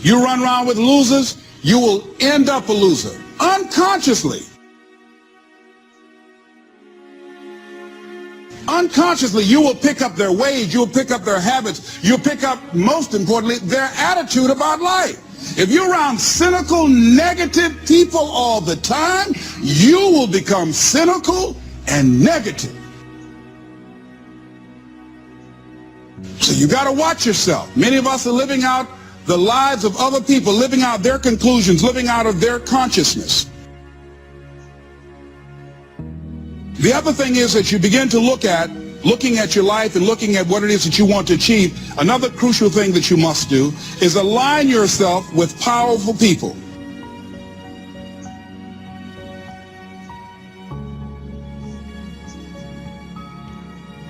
You run around with losers, you will end up a loser. Unconsciously. Unconsciously, you will pick up their ways, you'll pick up their habits, you'll pick up, most importantly, their attitude about life. If you're around cynical, negative people all the time, you will become cynical and negative. So you got to watch yourself. Many of us are living out the lives of other people, living out their conclusions, living out of their consciousness. The other thing is that you begin to looking at your life and looking at what it is that you want to achieve. Another crucial thing that you must do is align yourself with powerful people.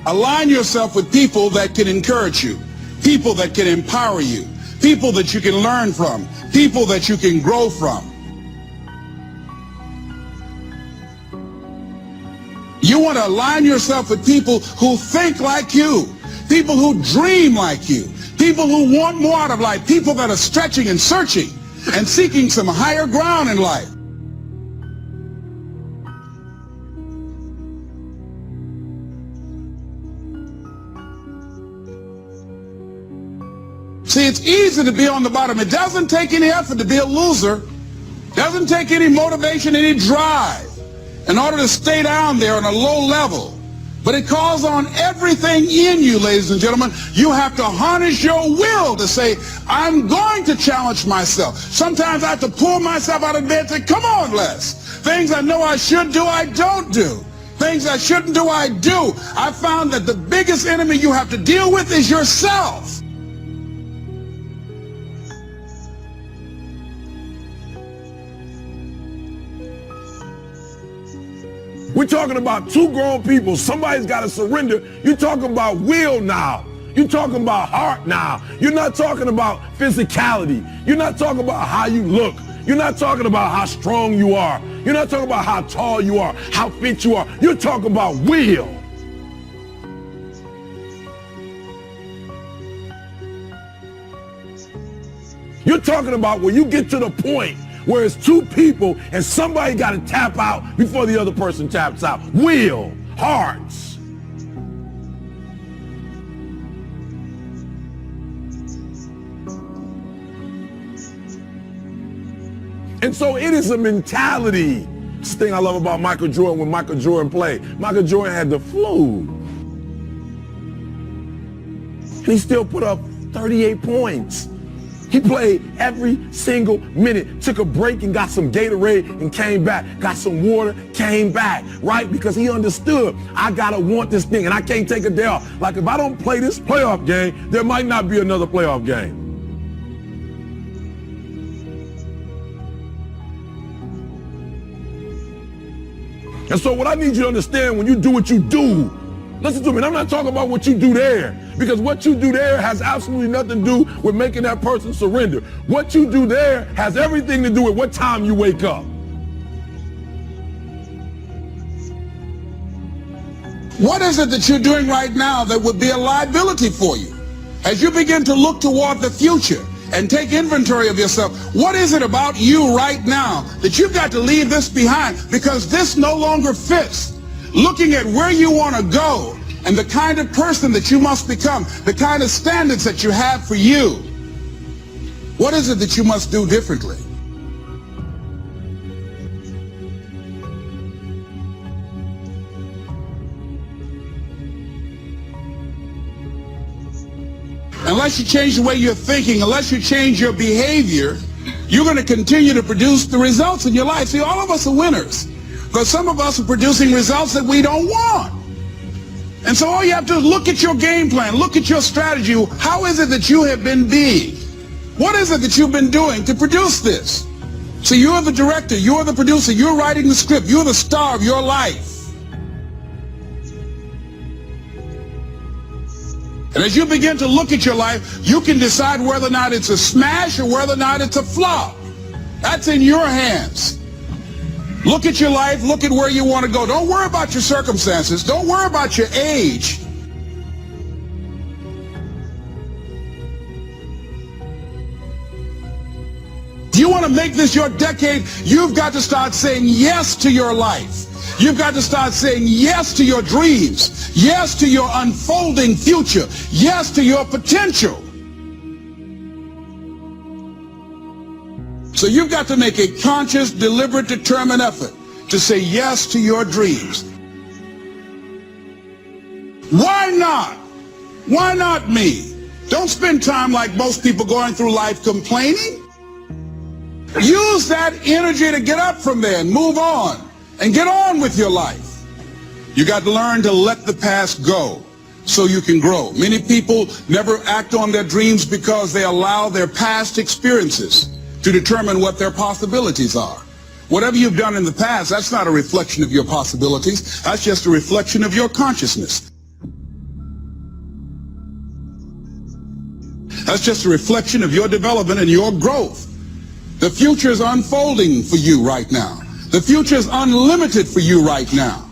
Align yourself with people that can encourage you, people that can empower you, people that you can learn from, people that you can grow from. You want to align yourself with people who think like you, people who dream like you, people who want more out of life, people that are stretching and searching and seeking some higher ground in life. See, it's easy to be on the bottom. It doesn't take any effort to be a loser. It doesn't take any motivation, any drive in order to stay down there on a low level. But it calls on everything in you, ladies and gentlemen. You have to harness your will to say, I'm going to challenge myself. Sometimes I have to pull myself out of bed and say, come on, Les. Things I know I should do, I don't do. Things I shouldn't do, I do. I found that the biggest enemy you have to deal with is yourself. We're talking about two grown people. Somebody's got to surrender. You're talking about will now. You're talking about heart now. You're not talking about physicality. You're not talking about how you look. You're not talking about how strong you are. You're not talking about how tall you are, how fit you are. You're talking about will. You're talking about where you get to the point where it's two people and somebody got to tap out before the other person taps out. Will, hearts. And so it is a mentality. This thing I love about Michael Jordan, when Michael Jordan played. Michael Jordan had the flu. And he still put up 38 points. He played every single minute, took a break and got some Gatorade and came back, got some water, came back, right? Because he understood, I gotta want this thing and I can't take a day off. Like if I don't play this playoff game, there might not be another playoff game. And so what I need you to understand when you do what you do, listen to me, and I'm not talking about what you do there, because what you do there has absolutely nothing to do with making that person surrender. What you do there has everything to do with what time you wake up. What is it that you're doing right now that would be a liability for you? As you begin to look toward the future and take inventory of yourself, what is it about you right now that you've got to leave this behind because this no longer fits? Looking at where you want to go and the kind of person that you must become, the kind of standards that you have for you. What is it that you must do differently? Unless you change the way you're thinking, unless you change your behavior, you're going to continue to produce the results in your life. See, all of us are winners. But some of us are producing results that we don't want. And so all you have to do is look at your game plan, look at your strategy. How is it that you have been being? What is it that you've been doing to produce this? So you're the director, you're the producer, you're writing the script, you're the star of your life. And as you begin to look at your life, you can decide whether or not it's a smash or whether or not it's a flop. That's in your hands. Look at your life, look at where you want to go. Don't worry about your circumstances. Don't worry about your age. you want to make this your decade, you've got to start saying yes to your life. You've got to start saying yes to your dreams, yes to your unfolding future, yes to your potential. So you've got to make a conscious, deliberate, determined effort to say yes to your dreams. Why not? Why not me? Don't spend time like most people going through life complaining. Use that energy to get up from there and move on and get on with your life. You got to learn to let the past go so you can grow. Many people never act on their dreams because they allow their past experiences to determine what their possibilities are. Whatever you've done in the past, that's not a reflection of your possibilities. That's just a reflection of your consciousness. That's just a reflection of your development and your growth. The future is unfolding for you right now. The future is unlimited for you right now.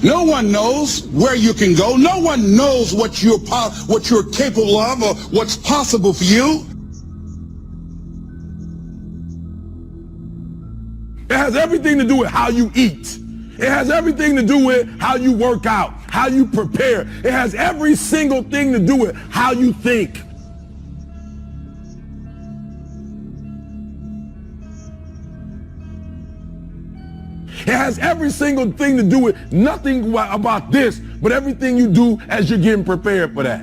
No one knows where you can go. No one knows what you're capable of or what's possible for you. It has everything to do with how you eat. It has everything to do with how you work out, how you prepare. It has every single thing to do with how you think. It has every single thing to do with nothing about this, but everything you do as you're getting prepared for that.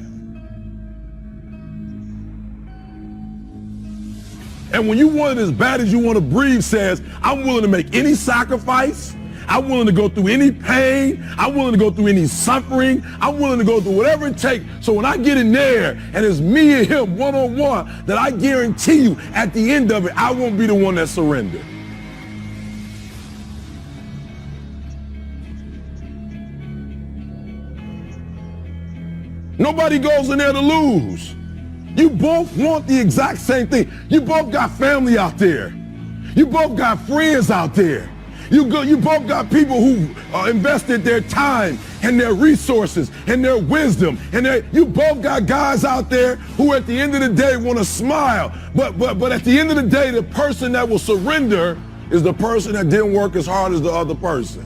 And when you want it as bad as you want to breathe says, I'm willing to make any sacrifice. I'm willing to go through any pain. I'm willing to go through any suffering. I'm willing to go through whatever it takes. So when I get in there and it's me and him one-on-one, that I guarantee you at the end of it, I won't be the one that surrendered. Nobody goes in there to lose. You both want the exact same thing. You both got family out there. You both got friends out there. You both got people who invested their time and their resources and their wisdom. And you both got guys out there who at the end of the day want to smile. But at the end of the day, the person that will surrender is the person that didn't work as hard as the other person.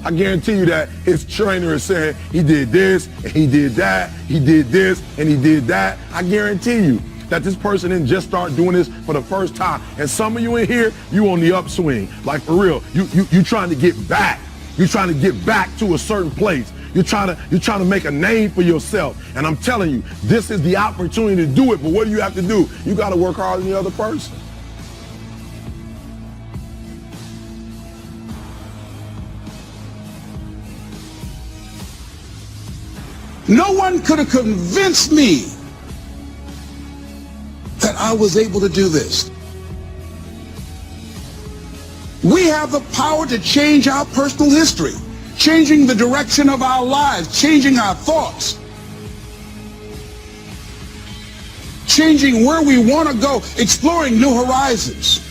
I guarantee you that his trainer is saying he did this and he did that, he did this and he did that. I guarantee you that this person didn't just start doing this for the first time. And some of you in here, you on the upswing. Like for real, you trying to get back. You're trying to get back to a certain place. You're trying to make a name for yourself. And I'm telling you, this is the opportunity to do it. But what do you have to do? You got to work harder than the other person. No one could have convinced me that I was able to do this. We have the power to change our personal history, changing the direction of our lives, changing our thoughts, changing where we want to go, exploring new horizons.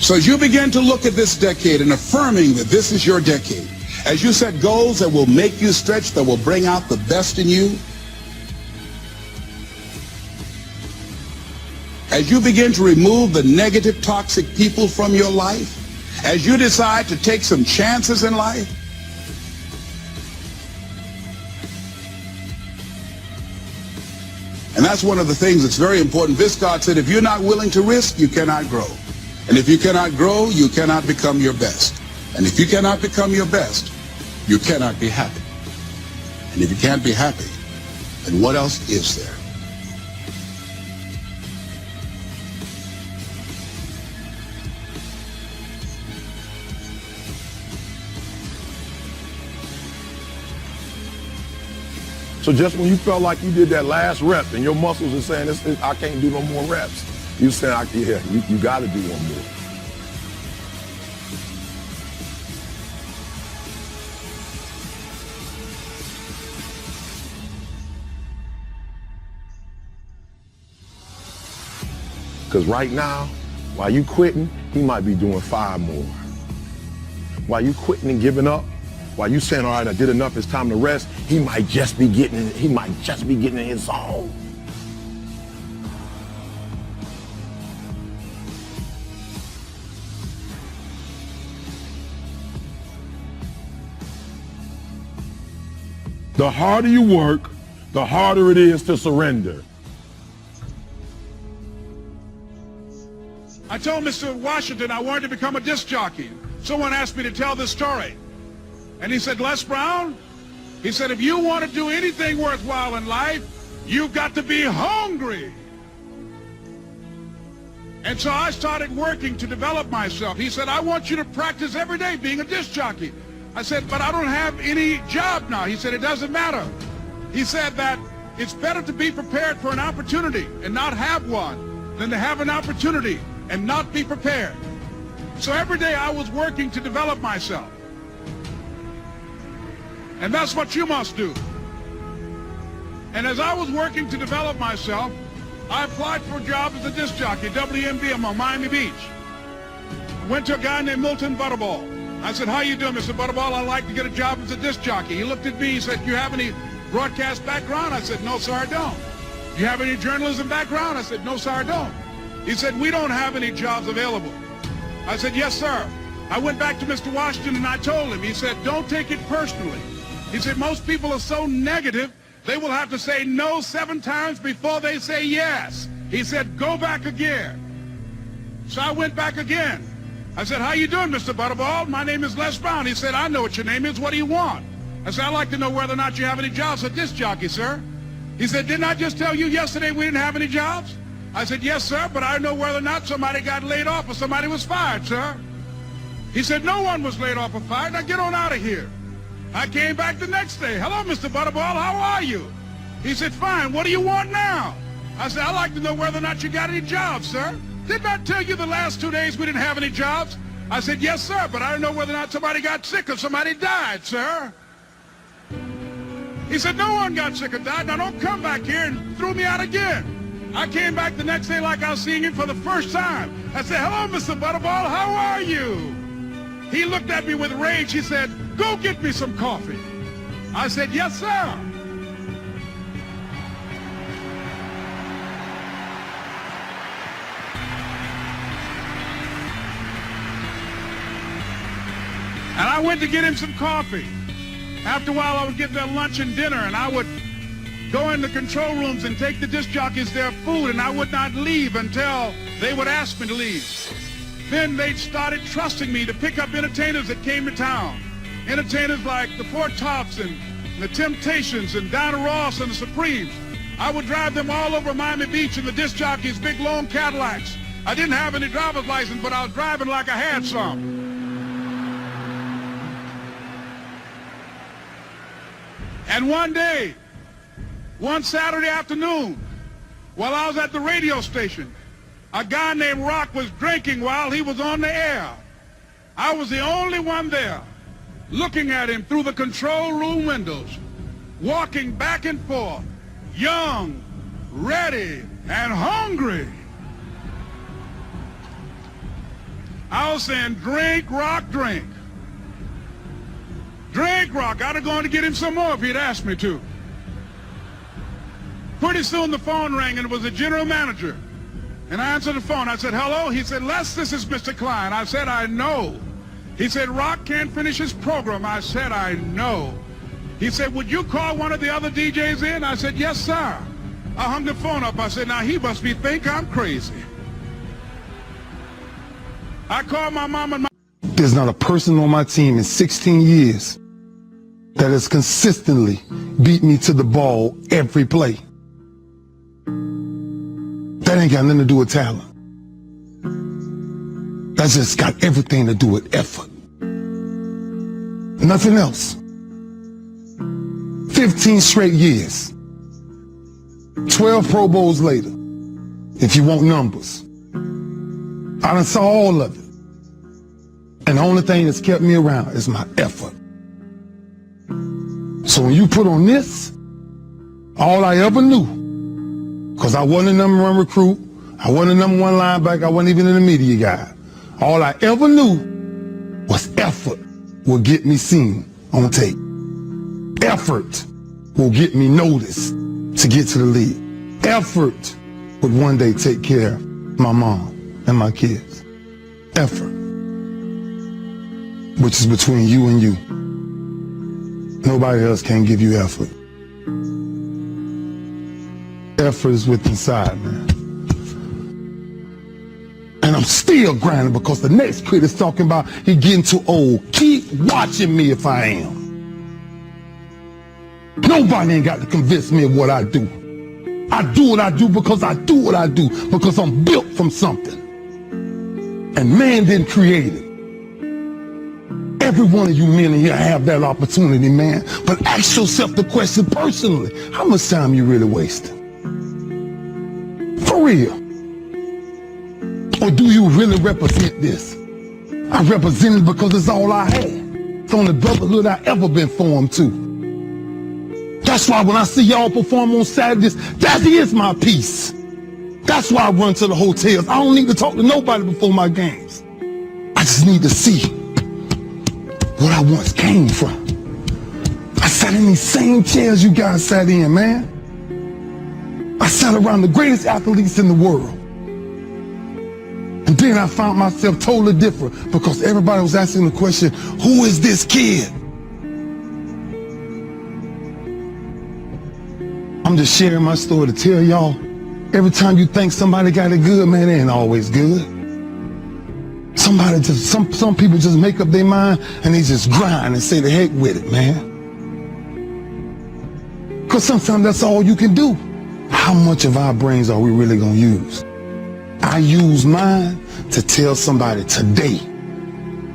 So as you begin to look at this decade and affirming that this is your decade, as you set goals that will make you stretch, that will bring out the best in you, as you begin to remove the negative, toxic people from your life, as you decide to take some chances in life, and that's one of the things that's very important. Viscott said, if you're not willing to risk, you cannot grow. And if you cannot grow, you cannot become your best. And if you cannot become your best, you cannot be happy. And if you can't be happy, then what else is there? So just when you felt like you did that last rep and your muscles are saying, I can't do no more reps, you said, yeah, you got to do one more. Because right now, while you quitting, he might be doing 5 more. While you quitting and giving up, while you saying, all right, I did enough, it's time to rest, he might just be getting in his zone. The harder you work, the harder it is to surrender. I told Mr. Washington I wanted to become a disc jockey. Someone asked me to tell this story. And he said, Les Brown, he said, if you want to do anything worthwhile in life, you've got to be hungry. And so I started working to develop myself. He said, I want you to practice every day being a disc jockey. I said, but I don't have any job now. He said, it doesn't matter. He said that it's better to be prepared for an opportunity and not have one than to have an opportunity and not be prepared. So every day I was working to develop myself. And that's what you must do. And as I was working to develop myself, I applied for a job as a disc jockey, WMBM on Miami Beach. I went to a guy named Milton Butterball. I said, how you doing, Mr. Butterball? I'd like to get a job as a disc jockey. He looked at me, he said, you have any broadcast background? I said, no, sir, I don't. Do you have any journalism background? I said, no, sir, I don't. He said, we don't have any jobs available. I said, yes, sir. I went back to Mr. Washington and I told him, he said, don't take it personally. He said, most people are so negative, they will have to say no 7 times before they say yes. He said, go back again. So I went back again. I said, how you doing, Mr. Butterball? My name is Les Brown. He said, I know what your name is. What do you want? I said, I'd like to know whether or not you have any jobs as a disc jockey, sir. He said, didn't I just tell you yesterday we didn't have any jobs? I said, yes, sir, but I know whether or not somebody got laid off or somebody was fired, sir. He said, no one was laid off or fired. Now get on out of here. I came back the next day. Hello, Mr. Butterball, how are you? He said, fine, what do you want now? I said, I'd like to know whether or not you got any jobs, sir. Didn't I tell you the last 2 days we didn't have any jobs? I said, yes, sir, but I don't know whether or not somebody got sick or somebody died, sir. He said, no one got sick or died. Now don't come back here and throw me out again. I came back the next day like I was seeing him for the first time. I said, hello, Mr. Butterball, how are you? He looked at me with rage. He said, go get me some coffee. I said, yes, sir. And I went to get him some coffee. After a while, I would get their lunch and dinner, and I would go in the control rooms and take the disc jockeys their food, and I would not leave until they would ask me to leave. Then they started trusting me to pick up entertainers that came to town. Entertainers like the Four Tops and the Temptations and Donna Ross and the Supremes. I would drive them all over Miami Beach in the disc jockeys' big long Cadillacs. I didn't have any driver's license, but I was driving like I had some. And one day, one Saturday afternoon, while I was at the radio station, a guy named Rock was drinking while he was on the air. I was the only one there, looking at him through the control room windows, walking back and forth, young, ready, and hungry. I was saying, drink, Rock, drink. Drink, Rock. I'd have gone to get him some more if he'd asked me to. Pretty soon the phone rang, and it was the general manager. And I answered the phone. I said, hello? He said, Les, this is Mr. Klein. I said, I know. He said, Rock can't finish his program. I said, I know. He said, would you call one of the other DJs in? I said, yes, sir. I hung the phone up. I said, now he must think I'm crazy. I called my mom and my... There's not a person on my team in 16 years that has consistently beat me to the ball every play. That ain't got nothing to do with talent. That's just got everything to do with effort. Nothing else. 15 straight years. 12 Pro Bowls later, if you want numbers. I done saw all of it. And the only thing that's kept me around is my effort. So when you put on this, all I ever knew, because I wasn't a #1 recruit, I wasn't a number one linebacker. I wasn't even in the media guy. All I ever knew was effort will get me seen on tape. Effort will get me noticed to get to the league. Effort would one day take care of my mom and my kids. Effort, which is between you and you. Nobody else can give you effort. Effort is within inside, man. And I'm still grinding because the next critic's talking about he getting too old. Keep watching me if I am. Nobody ain't got to convince me of what I do. I do what I do because I do what I do, because I'm built from something. And man didn't create it. Every one of you men in here have that opportunity, man. But ask yourself the question personally, how much time you really wasting? For real. Or do you really represent this? I represent it because it's all I had. It's the only brotherhood I ever been formed to. That's why when I see y'all perform on Saturdays, that is my peace. That's why I run to the hotels. I don't need to talk to nobody before my games. I just need to see what I once came from. I sat in these same chairs you guys sat in, man. I sat around the greatest athletes in the world. And then I found myself totally different because everybody was asking the question, who is this kid? I'm just sharing my story to tell y'all, every time you think somebody got it good, man, it ain't always good. Some people just make up their mind and they just grind and say the heck with it, man. Because sometimes that's all you can do. How much of our brains are we really gonna use? I use mine to tell somebody today,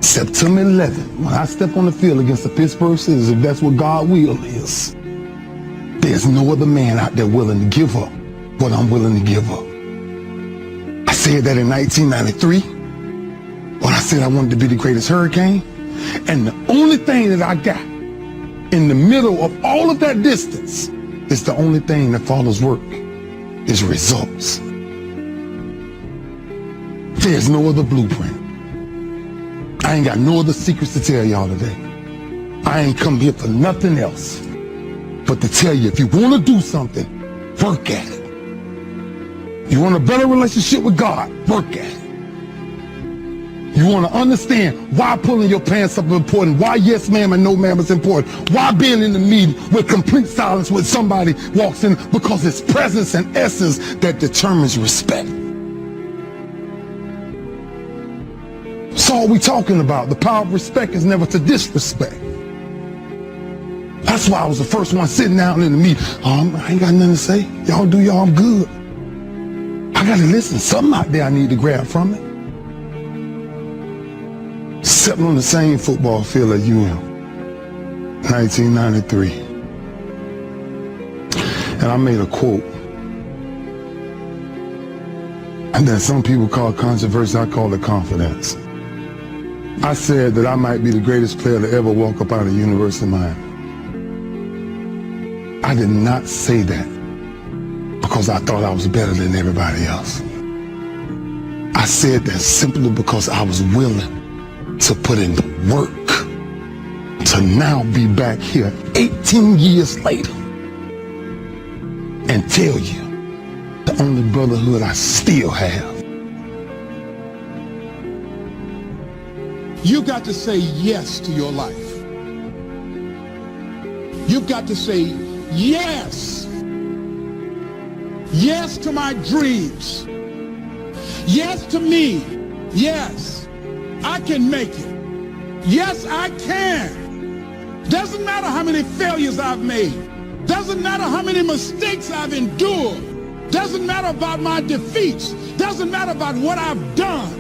September 11th, when I step on the field against the Pittsburgh Steelers, if that's what God's will is, there's no other man out there willing to give up what I'm willing to give up. I said that in 1993, when I said I wanted to be the greatest Hurricane, and the only thing that I got in the middle of all of that distance is the only thing that follows work, is results. There's no other blueprint. I ain't got no other secrets to tell y'all today. I ain't come here for nothing else but to tell you, if you want to do something, work at it. You want a better relationship with God, work at it. You want to understand why pulling your pants up is important, why yes ma'am and no ma'am is important, why being in the meeting with complete silence when somebody walks in, because it's presence and essence that determines respect. That's all we talking about. The power of respect is never to disrespect. That's why I was the first one sitting down in the meeting. I ain't got nothing to say. Y'all do y'all, I'm good. I got to listen. Something out there I need to grab from it. Sitting on the same football field as you am, 1993. And I made a quote. And then some people call it controversy, I call it confidence. I said that I might be the greatest player to ever walk up out of the University of Miami. I did not say that because I thought I was better than everybody else. I said that simply because I was willing to put in the work to now be back here 18 years later and tell you the only brotherhood I still have. You got to say yes to your life. You've got to say yes. Yes to my dreams. Yes to me. Yes, I can make it. Yes, I can. Doesn't matter how many failures I've made. Doesn't matter how many mistakes I've endured. Doesn't matter about my defeats. Doesn't matter about what I've done.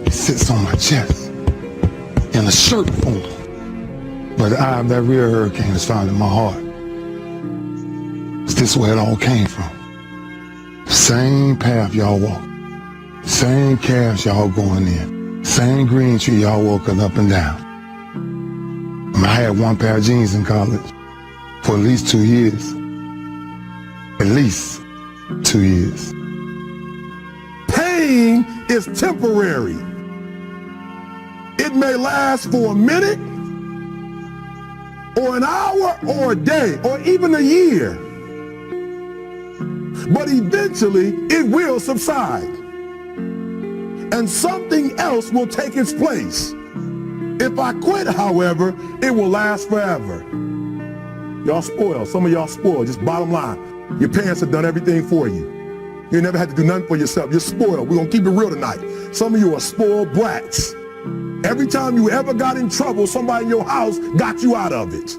It sits on my chest in a shirt form. But the eye of that real hurricane is found in my heart. Is this where it all came from? Same path y'all walk. Same calves y'all going in. Same green tree y'all walking up and down. I had one pair of jeans in college for at least 2 years. at least 2 years. Pain is temporary. It may last for a minute, or an hour, or a day, or even a year. But eventually, it will subside. And something else will take its place. If I quit, however, it will last forever. Y'all spoiled. Some of y'all spoiled. Just bottom line. Your parents have done everything for you. You never had to do nothing for yourself. You're spoiled. We're going to keep it real tonight. Some of you are spoiled brats. Every time you ever got in trouble, somebody in your house got you out of it.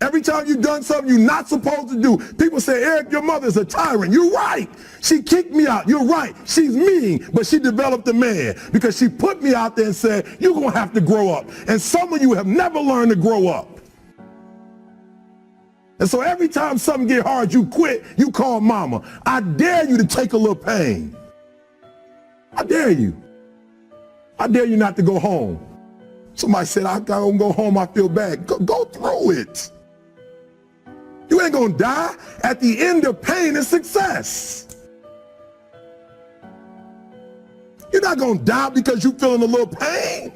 Every time you've done something you're not supposed to do, people say, Eric, your mother's a tyrant. You're right. She kicked me out. You're right. She's mean, but she developed a man because she put me out there and said, you're going to have to grow up. And some of you have never learned to grow up. And so every time something get hard, you quit, you call mama. I dare you to take a little pain. I dare you. I dare you not to go home. Somebody said, I don't go home, I feel bad. Go through it. You ain't gonna die. At the end of pain is success. You're not gonna die because you're feeling a little pain.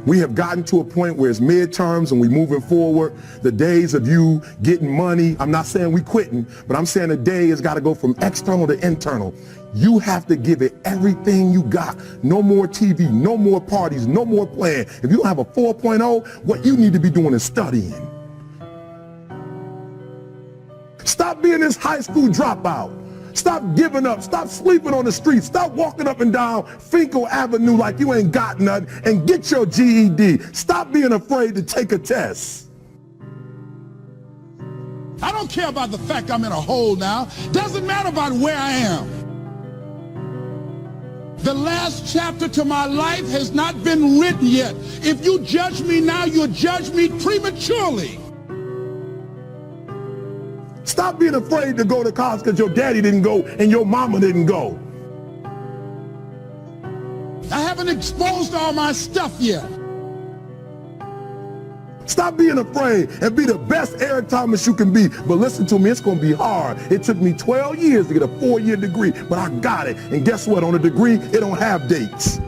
We have gotten to a point where it's midterms and we're moving forward. The days of you getting money, I'm not saying we quitting, but I'm saying the day has got to go from external to internal. You have to give it everything you got. No more TV, no more parties, no more playing. If you don't have a 4.0, what you need to be doing is studying. Stop being this high school dropout. Stop giving up. Stop sleeping on the street. Stop walking up and down Finkel Avenue like you ain't got nothing, and get your GED. Stop being afraid to take a test. I don't care about the fact I'm in a hole now. Doesn't matter about where I am. The last chapter to my life has not been written yet. If you judge me now, you'll judge me prematurely. Stop being afraid to go to college because your daddy didn't go and your mama didn't go. I haven't exposed all my stuff yet. Stop being afraid and be the best Eric Thomas you can be. But listen to me, it's going to be hard. It took me 12 years to get a 4-year degree, but I got it. And guess what? On a degree, it don't have dates.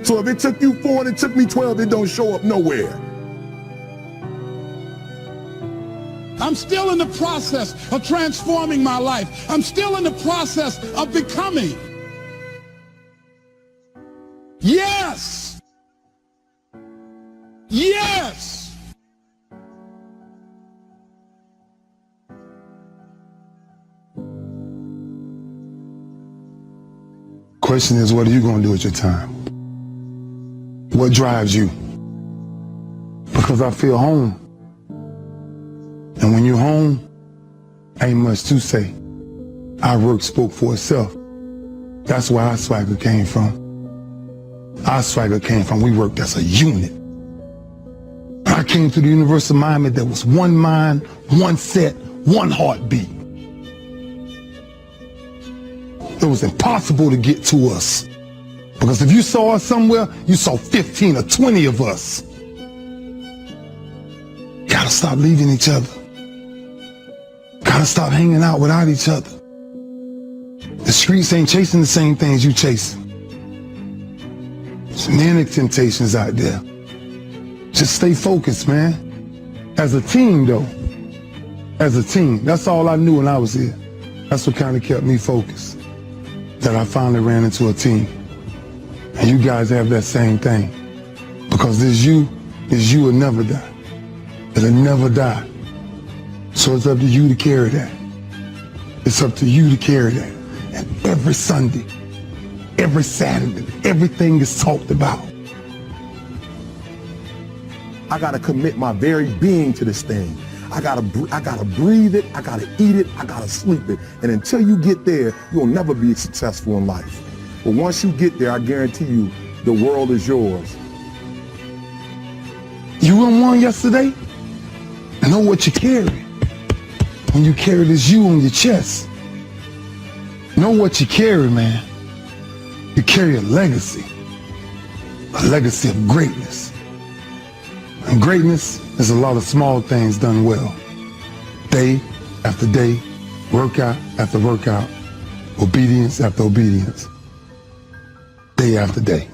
So if it took you 4 and it took me 12, it don't show up nowhere. I'm still in the process of transforming my life. I'm still in the process of becoming. Yes. Yes. Question is, what are you going to do with your time? What drives you? Because I feel home. And when you're home, ain't much to say. Our work spoke for itself. That's where our swagger came from. Our swagger came from, we worked as a unit. I came to the University of Miami, there was one mind, one set, one heartbeat. It was impossible to get to us. Because if you saw us somewhere, you saw 15 or 20 of us. Gotta stop leaving each other. Gotta stop hanging out without each other. The streets ain't chasing the same things you chasing. There's many temptations out there. Just stay focused, man. As a team, though. As a team. That's all I knew when I was here. That's what kind of kept me focused. That I finally ran into a team. And you guys have that same thing. Because this you will never die. It'll never die. So it's up to you to carry that. It's up to you to carry that. And every Sunday, every Saturday, everything is talked about. I gotta commit my very being to this thing. I gotta breathe it, I gotta eat it, I gotta sleep it. And until you get there, you'll never be successful in life. But once you get there, I guarantee you, the world is yours. You won yesterday? Know what you carry. When you carry this you on your chest. Know what you carry, man. You carry a legacy. a legacy of greatness. And greatness is a lot of small things done well. Day after day, workout after workout, obedience after obedience, day after day.